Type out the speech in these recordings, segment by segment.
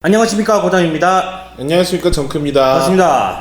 안녕하십니까, 고담입니다. 안녕하십니까, 정크입니다. 반갑습니다.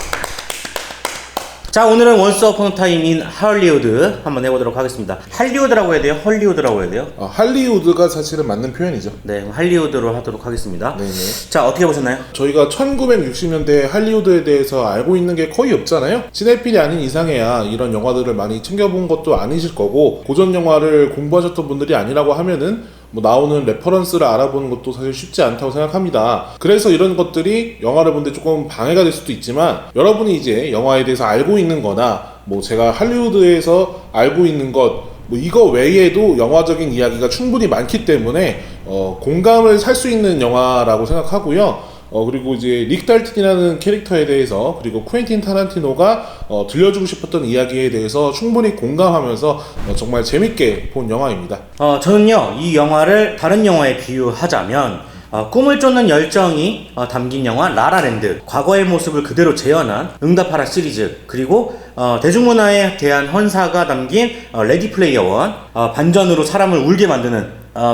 자, 오늘은 원스 어폰 타임 인 할리우드 한번 해보도록 하겠습니다. 할리우드라고 해야 돼요? 헐리우드라고 해야 돼요? 할리우드가 사실은 맞는 표현이죠. 네, 할리우드로 하도록 하겠습니다. 네네. 자, 어떻게 보셨나요? 저희가 1960년대 할리우드에 대해서 알고 있는 게 거의 없잖아요. 시네필이 아닌 이상해야 이런 영화들을 많이 챙겨본 것도 아니실 거고, 고전 영화를 공부하셨던 분들이 아니라고 하면은 나오는 레퍼런스를 알아보는 것도 사실 쉽지 않다고 생각합니다. 그래서 이런 것들이 영화를 보는데 조금 방해가 될 수도 있지만, 여러분이 이제 영화에 대해서 알고 있는 거나 제가 할리우드에서 알고 있는 것 이거 외에도 영화적인 이야기가 충분히 많기 때문에 공감을 살 수 있는 영화라고 생각하고요. 그리고 이제 릭 달튼이라는 캐릭터에 대해서, 그리고 쿠엔틴 타란티노가 들려주고 싶었던 이야기에 대해서 충분히 공감하면서 정말 재밌게 본 영화입니다. 저는요, 이 영화를 다른 영화에 비유하자면 꿈을 쫓는 열정이 담긴 영화 라라랜드, 과거의 모습을 그대로 재현한 응답하라 시리즈, 그리고 대중문화에 대한 헌사가 담긴 레디 플레이어 원, 반전으로 사람을 울게 만드는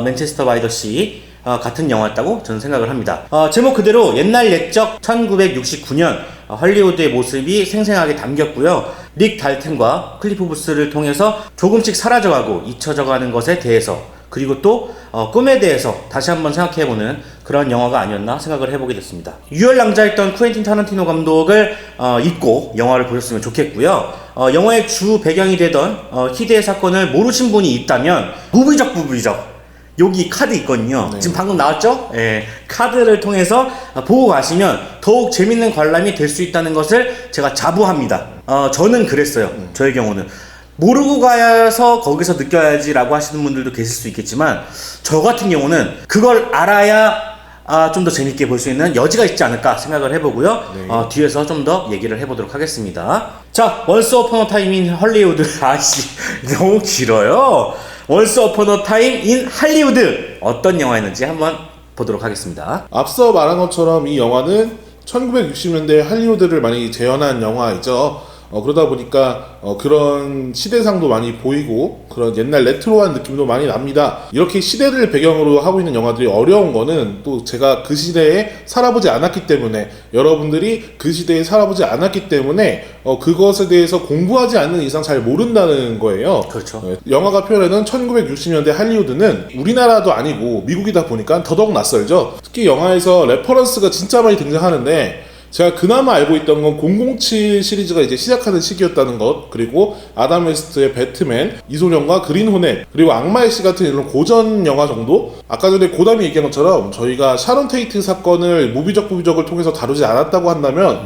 맨체스터 바이 더 시 같은 영화였다고 저는 생각을 합니다. 제목 그대로 옛날 옛적 1969년 헐리우드의 모습이 생생하게 담겼고요. 릭 달튼과 클리프 부스를 통해서 조금씩 사라져가고 잊혀져가는 것에 대해서, 그리고 또 꿈에 대해서 다시 한번 생각해보는 그런 영화가 아니었나 생각을 해보게 됐습니다. 유혈낭자였던 쿠엔틴 타란티노 감독을 잊고 영화를 보셨으면 좋겠고요. 영화의 주 배경이 되던 희대의 사건을 모르신 분이 있다면 무비적 여기 카드 있거든요. 네. 지금 방금 나왔죠? 예, 카드를 통해서 보고 가시면 더욱 재밌는 관람이 될 수 있다는 것을 제가 자부합니다. 저는 그랬어요. 저의 경우는 모르고 가서 거기서 느껴야지 라고 하시는 분들도 계실 수 있겠지만, 저 같은 경우는 그걸 알아야 좀 더 재밌게 볼 수 있는 여지가 있지 않을까 생각을 해보고요. 네. 뒤에서 좀 더 얘기를 해보도록 하겠습니다. 자, 원스 어폰 어 타임 인 헐리우드. 너무 길어요. 원스 어폰 어 타임 인 할리우드, 어떤 영화였는지 한번 보도록 하겠습니다. 앞서 말한 것처럼 이 영화는 1960년대 할리우드를 많이 재현한 영화이죠. 그러다 보니까 그런 시대상도 많이 보이고 그런 옛날 레트로한 느낌도 많이 납니다. 이렇게 시대를 배경으로 하고 있는 영화들이 어려운 거는 또 제가 그 시대에 살아보지 않았기 때문에, 여러분들이 그 시대에 살아보지 않았기 때문에 그것에 대해서 공부하지 않는 이상 잘 모른다는 거예요. 그렇죠. 영화가 표현하는 1960년대 할리우드는 우리나라도 아니고 미국이다 보니까 더더욱 낯설죠. 특히 영화에서 레퍼런스가 진짜 많이 등장하는데, 제가 그나마 알고 있던 건 007 시리즈가 이제 시작하는 시기였다는 것, 그리고 아담 웨스트의 배트맨, 이소년과 그린 호넷, 그리고 악마의 씨 같은 이런 고전 영화 정도? 아까 전에 고담이 얘기한 것처럼 저희가 샤론 테이트 사건을 무비적을 통해서 다루지 않았다고 한다면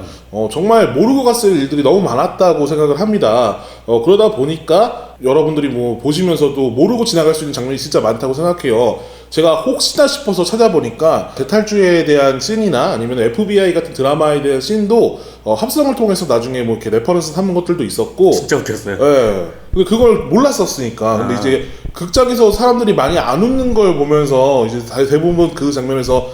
정말 모르고 갔을 일들이 너무 많았다고 생각을 합니다. 그러다 보니까 여러분들이 보시면서도 모르고 지나갈 수 있는 장면이 진짜 많다고 생각해요. 제가 혹시나 싶어서 찾아보니까 대탈주에 대한 씬이나 아니면 FBI 같은 드라마에 대한 씬도 합성을 통해서 나중에 이렇게 레퍼런스 삼은 것들도 있었고, 진짜 웃겼어요. 예. 근데 그걸 몰랐었으니까. 근데 이제 극장에서 사람들이 많이 안 웃는 걸 보면서 이제 대부분 그 장면에서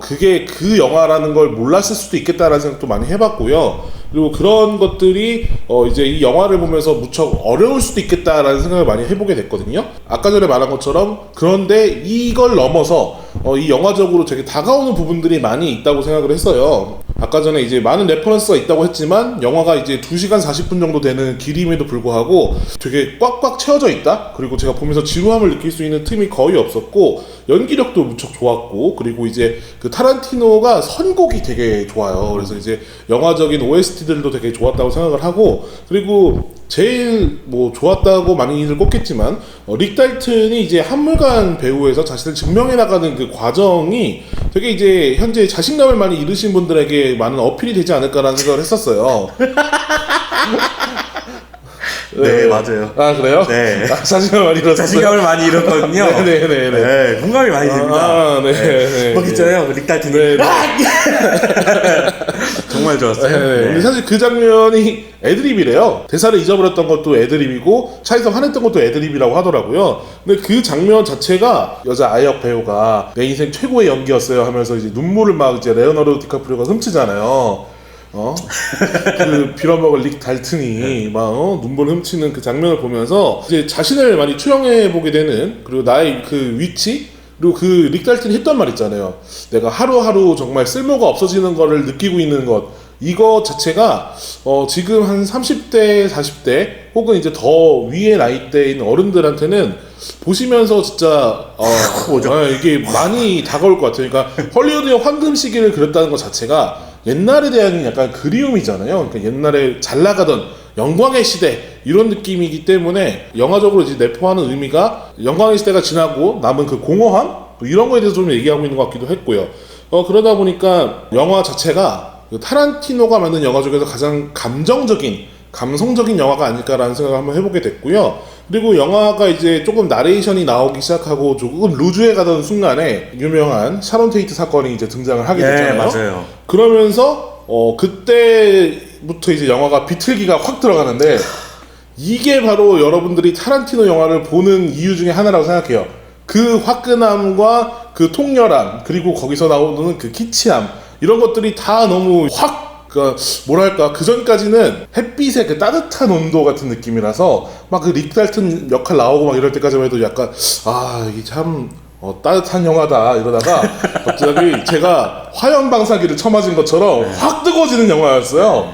그게 그 영화라는 걸 몰랐을 수도 있겠다라는 생각도 많이 해봤고요. 그리고 그런 것들이 이제 이 영화를 보면서 무척 어려울 수도 있겠다라는 생각을 많이 해보게 됐거든요. 아까 전에 말한 것처럼, 그런데 이걸 넘어서 이 영화적으로 되게 다가오는 부분들이 많이 있다고 생각을 했어요. 아까 전에 이제 많은 레퍼런스가 있다고 했지만, 영화가 이제 2시간 40분 정도 되는 길임에도 불구하고 되게 꽉꽉 채워져 있다? 그리고 제가 보면서 지루함을 느낄 수 있는 틈이 거의 없었고, 연기력도 무척 좋았고, 그리고 이제 그 타란티노가 선곡이 되게 좋아요. 그래서 이제 영화적인 OST들도 되게 좋았다고 생각을 하고, 그리고 제일 좋았다고 많이들 꼽겠지만, 릭 달튼이 이제 한물간 배우에서 자신을 증명해 나가는 그 과정이 되게 이제 현재 자신감을 많이 잃으신 분들에게 많은 어필이 되지 않을까라는 생각을 했었어요. 네, 맞아요. 아, 그래요? 네. 자신감을 많이 잃었어요. 자신감을 많이 잃었거든요. 네네네. 네, 공감이 많이 됩니다. 네. 막 있잖아요, 릭 달튼이. 네. 정말 좋았어요. 네. 근데 사실 그 장면이 애드립이래요. 대사를 잊어버렸던 것도 애드립이고, 차에서 화냈던 것도 애드립이라고 하더라고요. 근데 그 장면 자체가 여자 아역 배우가 내 인생 최고의 연기였어요 하면서 이제 눈물을 막 이제 레오나르도 디카프리오가 훔치잖아요. 그 빌어먹을 릭 달튼이 막 눈물 훔치는 그 장면을 보면서 이제 자신을 많이 투영해 보게 되는, 그리고 나의 그 위치, 그리고 그 릭 달튼이 했던 말 있잖아요. 내가 하루하루 정말 쓸모가 없어지는 거를 느끼고 있는 것. 이거 자체가 지금 한 30대, 40대 혹은 이제 더 위의 나이대인 어른들한테는 보시면서 진짜 이게 많이 다가올 것 같아요. 그러니까 헐리우드의 황금 시기를 그렸다는 것 자체가 옛날에 대한 약간 그리움이잖아요. 그러니까 옛날에 잘 나가던 영광의 시대 이런 느낌이기 때문에 영화적으로 이제 내포하는 의미가 영광의 시대가 지나고 남은 그 공허함 뭐 이런 거에 대해서 좀 얘기하고 있는 것 같기도 했고요. 그러다 보니까 영화 자체가 타란티노가 만든 영화 중에서 가장 감성적인 영화가 아닐까라는 생각을 한번 해보게 됐고요. 그리고 영화가 이제 조금 나레이션이 나오기 시작하고 조금 루즈해 가던 순간에 유명한 샤론 테이트 사건이 이제 등장을 하게 됐잖아요. 맞아요. 그러면서 그때부터 이제 영화가 비틀기가 확 들어가는데 이게 바로 여러분들이 타란티노 영화를 보는 이유 중에 하나라고 생각해요. 그 화끈함과 그 통렬함 그리고 거기서 나오는 그 키치함 이런 것들이 다 너무 뭐랄까 그 전까지는 햇빛의 그 따뜻한 온도 같은 느낌이라서 막 그 릭 달튼 역할 나오고 막 이럴 때까지만 해도 약간 이게 참 따뜻한 영화다 이러다가 갑자기 제가 화염 방사기를 쳐맞은 것처럼 확 뜨거워지는 영화였어요.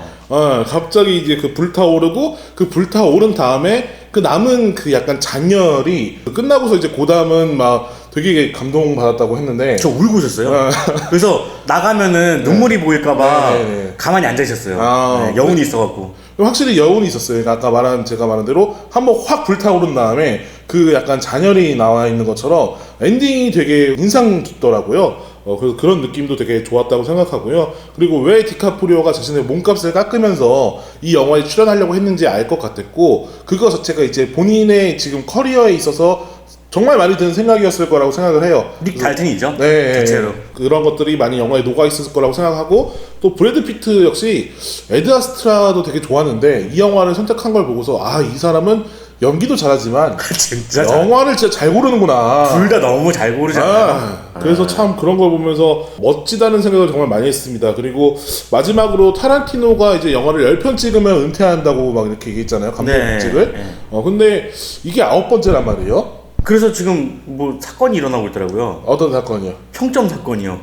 갑자기 이제 그 불타오르고 그 불타오른 다음에 그 남은 그 약간 잔열이 끝나고서 이제 고담은 막 되게 감동받았다고 했는데 저 울고 있었어요. 그래서 나가면은 눈물이 보일까봐 네. 가만히 앉아 있었어요. 여운이 있어갖고. 확실히 여운이 있었어요. 그러니까 아까 제가 말한 대로 한번 확 불타오른 다음에 그 약간 잔열이 나와 있는 것처럼 엔딩이 되게 인상 깊더라고요. 그래서 그런 느낌도 되게 좋았다고 생각하고요. 그리고 왜 디카프리오가 자신의 몸값을 깎으면서 이 영화에 출연하려고 했는지 알 것 같았고 그거 자체가 이제 본인의 지금 커리어에 있어서 정말 많이 드는 생각이었을 거라고 생각을 해요. 릭 달튼이죠? 네, 대체로. 그런 것들이 많이 영화에 녹아 있었을 거라고 생각하고 또 브래드 피트 역시 에드 아스트라도 되게 좋았는데 이 영화를 선택한 걸 보고서 이 사람은 연기도 잘하지만 진짜 영화를 진짜 잘 고르는구나. 둘 다 너무 잘 고르잖아요. 그래서 참 그런 걸 보면서 멋지다는 생각을 정말 많이 했습니다. 그리고 마지막으로 타란티노가 이제 영화를 10편 찍으면 은퇴한다고 막 이렇게 얘기했잖아요. 감독직을. 네. 근데 이게 9번째란 말이에요. 그래서 지금 뭐 사건이 일어나고 있더라고요. 어떤 사건이요? 평점 사건이요.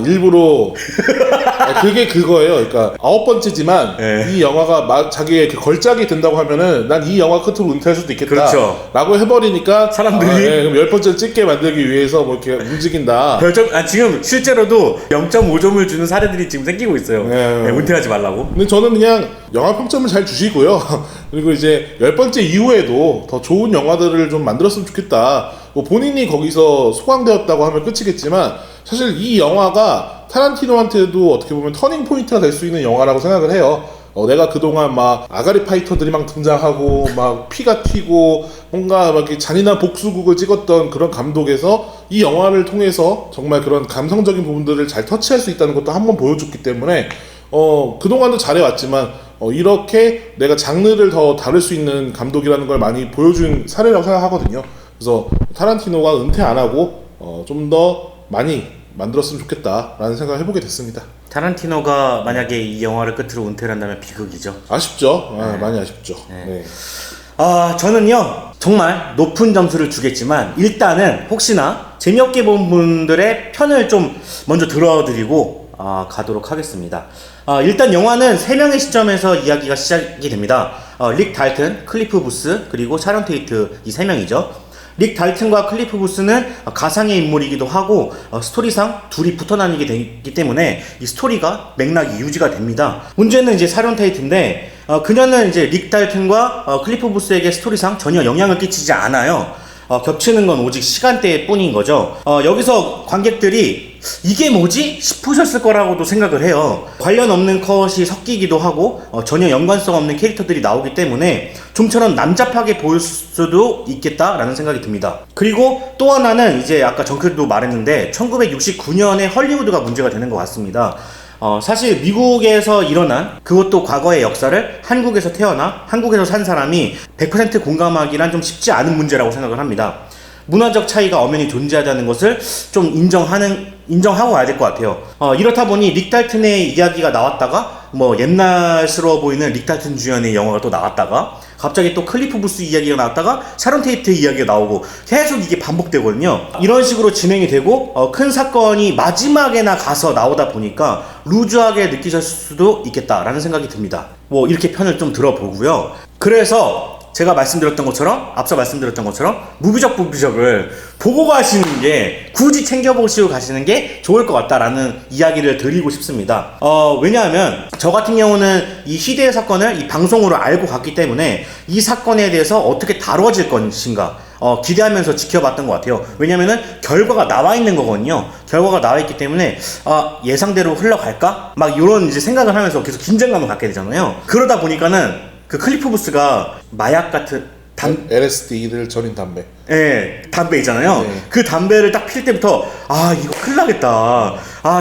일부러 그게 그거예요. 그러니까 9번째지만 네. 이 영화가 자기의 그 걸작이 된다고 하면은 난 이 영화 끝으로 은퇴할 수도 있겠다. 그렇죠. 라고 해버리니까 사람들이 그럼 10번째를 찍게 만들기 위해서 뭐 이렇게 움직인다. 지금 실제로도 0.5점을 주는 사례들이 지금 생기고 있어요. 네. 은퇴하지 말라고. 근데 저는 그냥 영화 평점을 잘 주시고요. 그리고 이제 10번째 이후에도 더 좋은 영화들을 좀 만들었으면 좋겠다. 뭐 본인이 거기서 소강되었다고 하면 끝이겠지만 사실 이 영화가 타란티노한테도 어떻게 보면 터닝 포인트가 될 수 있는 영화라고 생각을 해요. 내가 그동안 막 아가리 파이터들이 막 등장하고 막 피가 튀고 뭔가 막 이렇게 잔인한 복수극을 찍었던 그런 감독에서 이 영화를 통해서 정말 그런 감성적인 부분들을 잘 터치할 수 있다는 것도 한번 보여줬기 때문에 그동안도 잘해왔지만 이렇게 내가 장르를 더 다룰 수 있는 감독이라는 걸 많이 보여준 사례라고 생각하거든요. 그래서 타란티노가 은퇴 안 하고 좀 더 많이 만들었으면 좋겠다라는 생각을 해보게 됐습니다. 타란티노가 만약에 이 영화를 끝으로 은퇴를 한다면 비극이죠. 아쉽죠. 많이 아쉽죠. 네. 저는요 정말 높은 점수를 주겠지만 일단은 혹시나 재미없게 본 분들의 편을 좀 먼저 들어드리고 가도록 하겠습니다. 일단 영화는 3명의 시점에서 이야기가 시작이 됩니다. 릭 달튼, 클리프 부스, 그리고 샤론 테이트 이 3명이죠. 릭 달튼과 클리프 부스는 가상의 인물이기도 하고 스토리상 둘이 붙어 다니게 되기 때문에 이 스토리가 맥락이 유지가 됩니다. 문제는 이제 샤론 테이트인데 그녀는 이제 릭 달튼과 클리프 부스에게 스토리상 전혀 영향을 끼치지 않아요. 겹치는 건 오직 시간대일 뿐인 거죠. 여기서 관객들이 이게 뭐지? 싶으셨을 거라고도 생각을 해요. 관련 없는 컷이 섞이기도 하고 전혀 연관성 없는 캐릭터들이 나오기 때문에 좀처럼 남잡하게 보일 수도 있겠다라는 생각이 듭니다. 그리고 또 하나는 이제 아까 정크도 말했는데 1969년에 헐리우드가 문제가 되는 것 같습니다. 사실 미국에서 일어난 그것도 과거의 역사를 한국에서 태어나 한국에서 산 사람이 100% 공감하기란 좀 쉽지 않은 문제라고 생각을 합니다. 문화적 차이가 엄연히 존재하다는 것을 좀 인정하고 가야 될 것 같아요. 이렇다 보니 릭 달튼의 이야기가 나왔다가 뭐 옛날스러워 보이는 릭 달튼 주연의 영화가 또 나왔다가 갑자기 또 클리프 부스 이야기가 나왔다가 샤론 테이트 이야기가 나오고 계속 이게 반복되거든요. 이런 식으로 진행이 되고 큰 사건이 마지막에나 가서 나오다 보니까 루즈하게 느끼셨을 수도 있겠다라는 생각이 듭니다. 뭐 이렇게 편을 좀 들어보고요. 그래서 제가 앞서 말씀드렸던 것처럼 무비적 부비적을 보고 가시는 게, 굳이 챙겨보시고 가시는 게 좋을 것 같다라는 이야기를 드리고 싶습니다. 왜냐하면 저 같은 경우는 이 희대의 사건을 이 방송으로 알고 갔기 때문에 이 사건에 대해서 어떻게 다뤄질 것인가 기대하면서 지켜봤던 것 같아요. 왜냐면은 결과가 나와 있는 거거든요. 결과가 나와 있기 때문에 예상대로 흘러갈까? 막 이런 이제 생각을 하면서 계속 긴장감을 갖게 되잖아요. 그러다 보니까는 그 클리프 부스가 마약 같은 LSD를 절인 담배. 예, 담배 있잖아요. 네. 그 담배를 딱 필 때부터 이거 큰일 나겠다.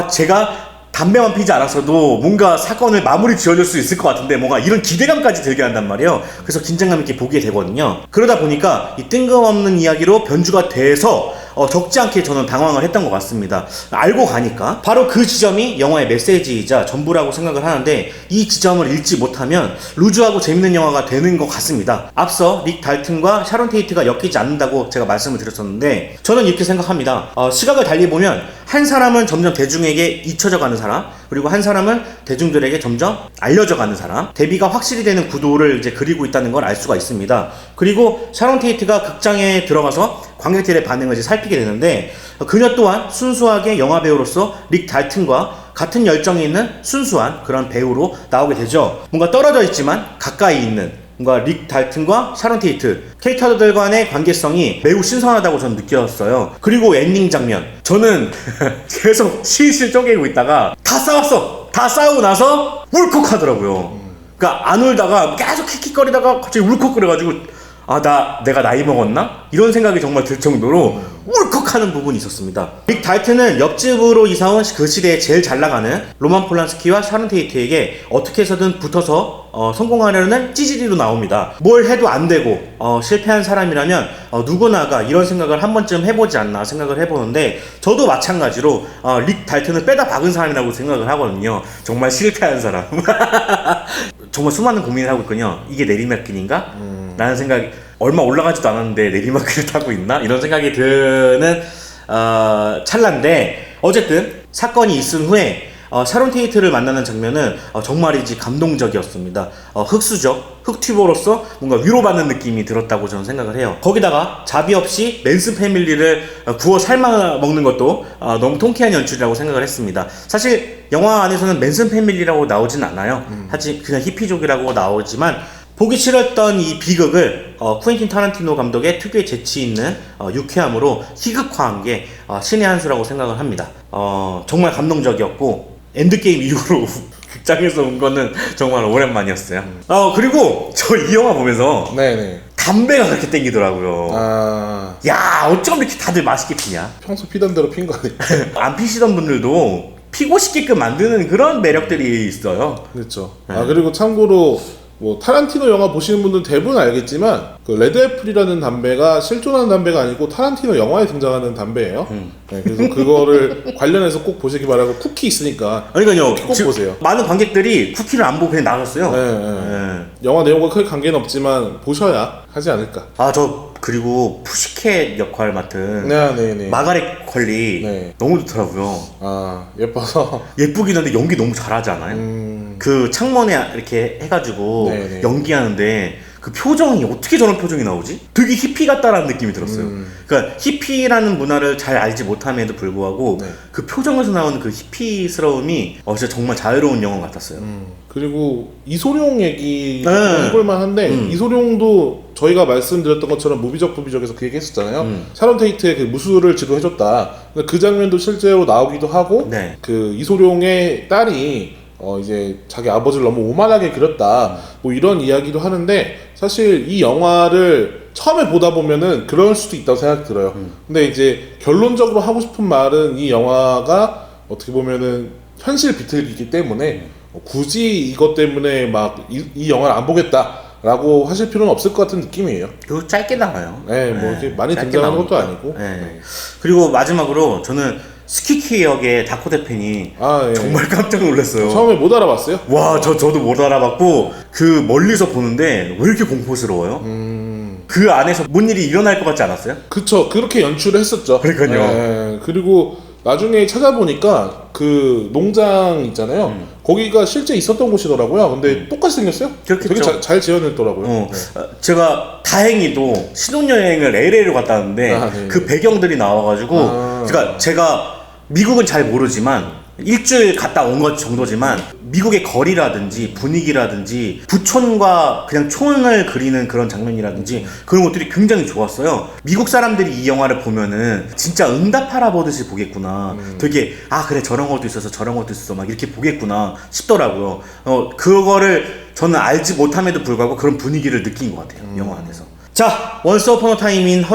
제가 담배만 피지 않았어도 뭔가 사건을 마무리 지어줄 수 있을 것 같은데, 뭔가 이런 기대감까지 들게 한단 말이에요. 그래서 긴장감 있게 보게 되거든요. 그러다 보니까 이 뜬금없는 이야기로 변주가 돼서 적지 않게 저는 당황을 했던 것 같습니다. 알고 가니까 바로 그 지점이 영화의 메시지이자 전부라고 생각을 하는데, 이 지점을 읽지 못하면 루즈하고 재밌는 영화가 되는 것 같습니다. 앞서 릭 달튼과 샤론 테이트가 엮이지 않는다고 제가 말씀을 드렸었는데, 저는 이렇게 생각합니다. 시각을 달리 보면 한 사람은 점점 대중에게 잊혀져 가는 사람, 그리고 한 사람은 대중들에게 점점 알려져 가는 사람, 대비가 확실히 되는 구도를 이제 그리고 있다는 걸 알 수가 있습니다. 그리고 샤론 테이트가 극장에 들어가서 관객들의 반응을 이제 살피게 되는데, 그녀 또한 순수하게 영화 배우로서 릭 달튼과 같은 열정이 있는 순수한 그런 배우로 나오게 되죠. 뭔가 떨어져 있지만 가까이 있는, 뭔가 릭 달튼과 샤론 테이트 캐릭터들 간의 관계성이 매우 신선하다고 저는 느꼈어요. 그리고 엔딩 장면, 저는 계속 실실 쪼개고 있다가 다 싸우고 나서 울컥하더라고요. 그러니까 안 울다가 계속 킥킥거리다가 갑자기 울컥거려가지고 내가 나이 먹었나? 이런 생각이 정말 들 정도로 울컥하는 부분이 있었습니다. 릭 달튼은 옆집으로 이사온 그 시대에 제일 잘 나가는 로만 폴란스키와 샤론 테이트에게 어떻게 해서든 붙어서 성공하려는 찌질이로 나옵니다. 뭘 해도 안 되고 실패한 사람이라면 누구나가 이런 생각을 한 번쯤 해보지 않나 생각을 해보는데, 저도 마찬가지로 릭 달튼을 빼다 박은 사람이라고 생각을 하거든요. 정말 실패한 사람. 정말 수많은 고민을 하고 있거든요. 이게 내리막길인가? 라는 생각이, 얼마 올라가지도 않았는데 내리막길을 타고 있나? 이런 생각이 드는 찰나인데, 어쨌든 사건이 있은 후에 샤론 테이트를 만나는 장면은 정말이지 감동적이었습니다. 흑튜버로서 뭔가 위로받는 느낌이 들었다고 저는 생각을 해요. 거기다가 자비 없이 맨슨 패밀리를 구워 삶아 먹는 것도 너무 통쾌한 연출이라고 생각을 했습니다. 사실 영화 안에서는 맨슨 패밀리라고 나오진 않아요. 하지만 그냥 히피족이라고 나오지만, 보기 싫었던 이 비극을 쿠엔틴 타란티노 감독의 특유의 재치 있는 유쾌함으로 희극화한 게 신의 한 수라고 생각을 합니다. 정말 감동적이었고, 엔드게임 이후로 극장에서 온 거는 정말 오랜만이었어요. 그리고 저 이 영화 보면서 네네. 담배가 그렇게 땡기더라고요. 야, 어쩜 이렇게 다들 맛있게 피냐? 평소 피던 대로 핀 거 아니에요? 안 피시던 분들도 피고 싶게끔 만드는 그런 매력들이 있어요. 그렇죠. 그리고 참고로 뭐 타란티노 영화 보시는 분들은 대부분 알겠지만, 그 레드 애플이라는 담배가 실존하는 담배가 아니고 타란티노 영화에 등장하는 담배예요. 네, 그래서 그거를 관련해서 꼭 보시기 바라고, 쿠키 있으니까 그러니까요. 꼭 보세요. 많은 관객들이 쿠키를 안 보고 그냥 나갔어요. 네. 영화 내용과 크게 관계는 없지만 보셔야 하지 않을까. 그리고 푸시캣 역할 맡은 네네네. 마가렛 퀄리 네. 너무 좋더라고요. 예뻐서. 예쁘긴 한데 연기 너무 잘하지 않아요? 그 창문에 이렇게 해가지고 네네. 연기하는데 그 표정이 어떻게 저런 표정이 나오지? 되게 히피 같다라는 느낌이 들었어요. 그러니까 히피라는 문화를 잘 알지 못함에도 불구하고 네. 그 표정에서 나오는 그 히피스러움이 진짜 정말 자유로운 영화 같았어요. 그리고 이소룡 얘기 네. 해볼만 한데, 이소룡도 저희가 말씀드렸던 것처럼 무비적 부비적에서 그 얘기 했었잖아요. 샤론 테이트의 그 무술을 지도해줬다. 그 장면도 실제로 나오기도 하고, 네. 그 이소룡의 딸이 이제 자기 아버지를 너무 오만하게 그렸다, 뭐 이런 이야기도 하는데, 사실 이 영화를 처음에 보다 보면은 그럴 수도 있다고 생각이 들어요. 근데 이제 결론적으로 하고 싶은 말은, 이 영화가 어떻게 보면은 현실 비틀기이기 때문에 굳이 이것 때문에 막 이 영화를 안 보겠다라고 하실 필요는 없을 것 같은 느낌이에요. 그리고 짧게 나와요. 네, 뭐 이렇게 많이 짧게 등장하는 것도 나오니까. 아니고. 네. 그리고 마지막으로 저는 스키키 역의 다코타 팬이 아, 예. 정말 깜짝 놀랐어요. 처음에 못 알아봤어요? 와, 저도 못 알아봤고 그 멀리서 보는데 왜 이렇게 공포스러워요? 그 안에서 뭔 일이 일어날 것 같지 않았어요? 그쵸, 그렇게 연출을 했었죠. 그러니까요. 예, 그리고 나중에 찾아보니까 그 농장 있잖아요. 거기가 실제 있었던 곳이더라고요. 근데 똑같이 생겼어요. 그렇겠죠. 되게 잘 지어냈더라고요. 어, 네. 제가 다행히도 신혼여행을 LA로 갔다 왔는데 아, 네. 그 배경들이 나와가지고 그러니까 제가 미국은 잘 모르지만 일주일 갔다 온 것 정도지만 미국의 거리라든지 분위기라든지 부촌과 그냥 촌을 그리는 그런 장면이라든지 그런 것들이 굉장히 좋았어요. 미국 사람들이 이 영화를 보면은 진짜 응답하라 보듯이 보겠구나. 되게 아 그래 저런 것도 있어서 저런 것도 있어서 막 이렇게 보겠구나 싶더라고요. 그거를 저는 알지 못함에도 불구하고 그런 분위기를 느낀 것 같아요. 영화 안에서. 자, 원스 어폰 어 타임 인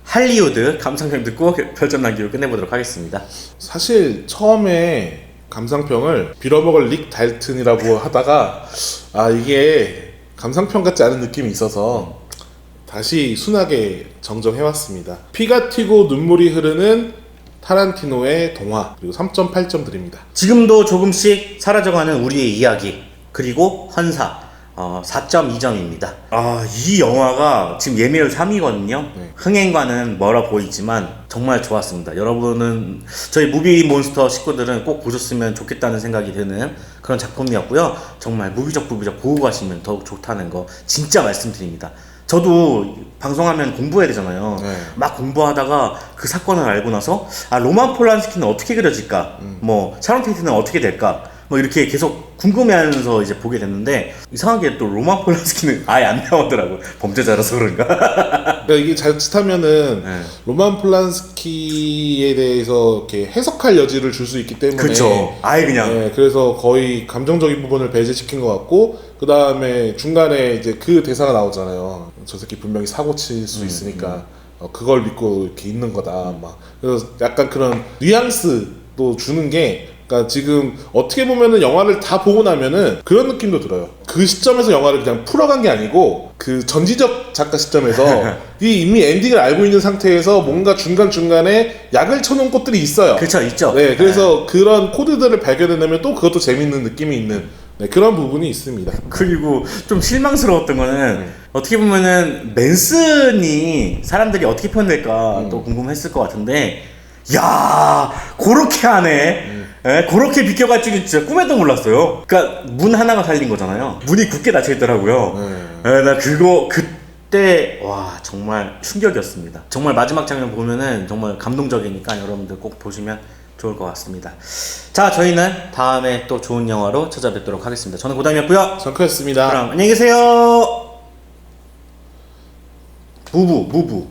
할리우드 감상평 듣고 별점 남기고 끝내보도록 하겠습니다. 사실 처음에 감상평을 빌어먹을 릭 달튼이라고 하다가 아 이게 감상평 같지 않은 느낌이 있어서 다시 순하게 정정해왔습니다. 피가 튀고 눈물이 흐르는 타란티노의 동화 그리고 3.8점 드립니다. 지금도 조금씩 사라져가는 우리의 이야기 그리고 환사 4.2점입니다. 이 영화가 지금 예매율 3위거든요. 네. 흥행과는 멀어 보이지만 정말 좋았습니다. 여러분은 저희 무비 몬스터 식구들은 꼭 보셨으면 좋겠다는 생각이 드는 그런 작품이었고요. 정말 무비적 보고 가시면 더욱 좋다는 거 진짜 말씀드립니다. 저도 방송하면 공부해야 되잖아요. 네. 막 공부하다가 그 사건을 알고 나서 로만 폴란스키는 어떻게 그려질까? 뭐 샤론 테이트는 어떻게 될까? 뭐 이렇게 계속 궁금해하면서 이제 보게 됐는데 이상하게 또 로만 폴란스키는 아예 안 나오더라고. 범죄자라서 그런가? 그러니까 이게 자칫하면은 네. 로만 폴란스키에 대해서 이렇게 해석할 여지를 줄 수 있기 때문에 그쵸. 아예 그냥. 네, 그래서 거의 감정적인 부분을 배제시킨 것 같고 그 다음에 중간에 이제 그 대사가 나오잖아요. 저 새끼 분명히 사고 칠 수 있으니까 그걸 믿고 이렇게 있는 거다. 막 그래서 약간 그런 뉘앙스도 주는 게. 그러니까 지금 어떻게 보면은 영화를 다 보고 나면은 그런 느낌도 들어요. 그 시점에서 영화를 그냥 풀어간 게 아니고 그 전지적 작가 시점에서 이미 엔딩을 알고 있는 상태에서 뭔가 중간중간에 약을 쳐놓은 것들이 있어요. 그쵸, 있죠. 네, 그래서 그런 코드들을 발견해내면 또 그것도 재밌는 느낌이 있는 그런 부분이 있습니다. 그리고 좀 실망스러웠던 거는 어떻게 보면은 맨슨이 사람들이 어떻게 표현될까 또 궁금했을 것 같은데 야 그렇게 하네. 예, 그렇게 비켜갈 줄은 진짜 꿈에도 몰랐어요. 그러니까 문 하나가 살린 거잖아요. 문이 굳게 닫혀 있더라고요. 나 그거 그때 와 정말 충격이었습니다. 정말 마지막 장면 보면은 정말 감동적이니까 여러분들 꼭 보시면 좋을 것 같습니다. 자, 저희는 다음에 또 좋은 영화로 찾아뵙도록 하겠습니다. 저는 고담이었고요. 정크였습니다. 그럼 안녕히 계세요. 무부.